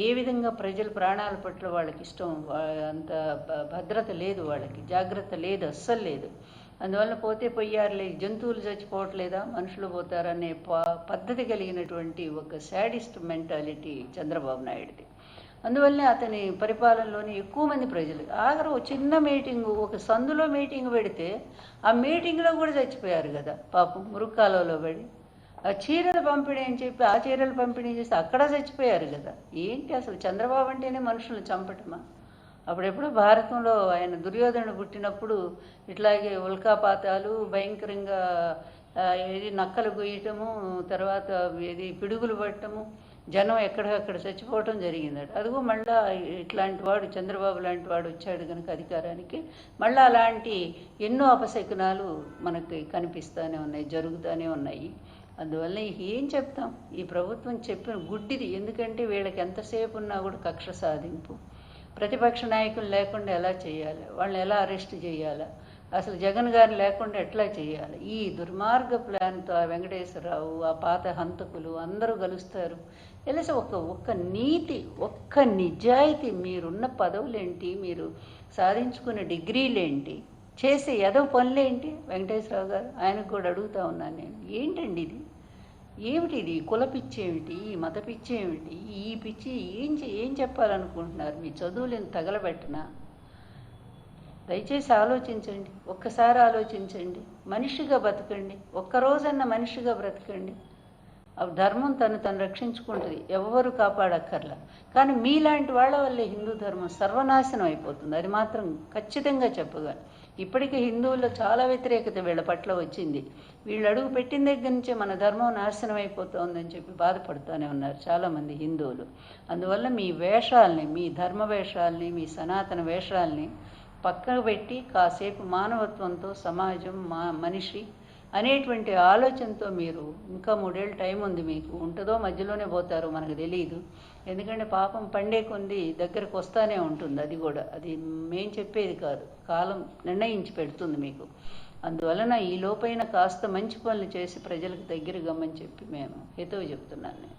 ఏ విధంగా ప్రజల ప్రాణాల పట్ల వాళ్ళకి ఇష్టం, అంత భద్రత లేదు, వాళ్ళకి జాగ్రత్త లేదు, అస్సలు లేదు. అందువల్ల పోతే పోయారులే, జంతువులు చచ్చిపోవట్లేదా మనుషులు పోతారనే పద్ధతి కలిగినటువంటి ఒక శాడిస్ట్ మెంటాలిటీ చంద్రబాబు నాయుడుది. అందువల్లనే అతని పరిపాలనలోని ఎక్కువ మంది ప్రజలు ఆఖరు ఒక చిన్న మీటింగు, ఒక సందులో మీటింగ్ పెడితే ఆ మీటింగ్లో కూడా చచ్చిపోయారు కదా పాపం, మురుక్కాలలో పడి. ఆ చీరలు పంపిణీ అని చెప్పి ఆ చీరలు పంపిణీ చేస్తే అక్కడ చచ్చిపోయారు కదా. ఏంటి అసలు చంద్రబాబు అంటేనే మనుషులను చంపటమా? అప్పుడెప్పుడు భారతంలో ఆయన దుర్యోధనుడు పుట్టినప్పుడు ఇట్లాగే ఉల్కాపాతాలు భయంకరంగా, ఏది నక్కలు గొయ్యటము, తర్వాత ఏది పిడుగులు పట్టడము, జనం ఎక్కడికక్కడ చచ్చిపోవటం జరిగిందట. అదిగో మళ్ళా ఇట్లాంటి వాడు చంద్రబాబు లాంటి వాడు వచ్చాడు కనుక అధికారానికి, మళ్ళీ అలాంటి ఎన్నో అపశకునాలు మనకి కనిపిస్తూనే ఉన్నాయి, జరుగుతూనే ఉన్నాయి. అందువల్ల ఏం చెప్తాం, ఈ ప్రభుత్వం చెప్పిన గుడ్డిది. ఎందుకంటే వీళ్ళకి ఎంతసేపు ఉన్నా కూడా కక్ష సాధింపు. ప్రతిపక్ష నాయకులు లేకుండా ఎలా చేయాలి, వాళ్ళని ఎలా అరెస్ట్ చేయాలా, అసలు జగన్ గారిని లేకుండా ఎట్లా చేయాలి, ఈ దుర్మార్గ ప్లాన్తో ఆ వెంకటేశ్వరరావు, ఆ పాత హంతకులు అందరూ కలుస్తారు. తెలిసి ఒక్క నీతి, ఒక్క నిజాయితీ, మీరున్న పదవులేంటి, మీరు సాధించుకున్న డిగ్రీలేంటి, చేసే ఏదో పనులేంటి? వెంకటేశ్వరరావు గారు, ఆయనకు కూడా అడుగుతా ఉన్నాను నేను, ఏంటండి ఇది? ఏమిటి కుల పిచ్చి ఏమిటి, ఈ మత పిచ్చి ఏమిటి, ఈ పిచ్చి ఏం చెప్పాలనుకుంటున్నారు? మీ చదువులను తగలబెట్టనా? దయచేసి ఆలోచించండి, ఒక్కసారి ఆలోచించండి, మనిషిగా బతకండి, ఒక్కరోజన్న మనిషిగా బ్రతకండి. ధర్మం తను రక్షించుకుంటుంది, ఎవ్వరు కాపాడక్కర్లా. కానీ మీలాంటి వాళ్ళ వల్లే హిందూ ధర్మం సర్వనాశనం అయిపోతుంది, అది మాత్రం ఖచ్చితంగా చెప్పగలను. ఇప్పటికీ హిందువుల్లో చాలా వ్యతిరేకత వీళ్ళ పట్ల వచ్చింది. వీళ్ళు అడుగు పెట్టిన దగ్గర నుంచే మన ధర్మం నాశనం అయిపోతుందని చెప్పి బాధపడుతూనే ఉన్నారు చాలామంది హిందువులు. అందువల్ల మీ వేషాలని, మీ ధర్మ వేషాలని, మీ సనాతన వేషాలని పక్కకు పెట్టి కాసేపు మానవత్వంతో సమాజం, మనిషి అనేటువంటి ఆలోచనతో మీరు, ఇంకా 3 ఏళ్ళు టైం ఉంది మీకు, ఉంటుందో మధ్యలోనే పోతారో మనకు తెలియదు. ఎందుకంటే పాపం పండే కొంది దగ్గరకు వస్తూనే ఉంటుంది, అది కూడా అది మేం చెప్పేది కాదు, కాలం నిర్ణయించి పెడుతుంది మీకు. అందువలన ఈ లోపైన కాస్త మంచి పనులు చేసి ప్రజలకు దగ్గర గమ్మని చెప్పి మేము హితవు చెప్తున్నాను.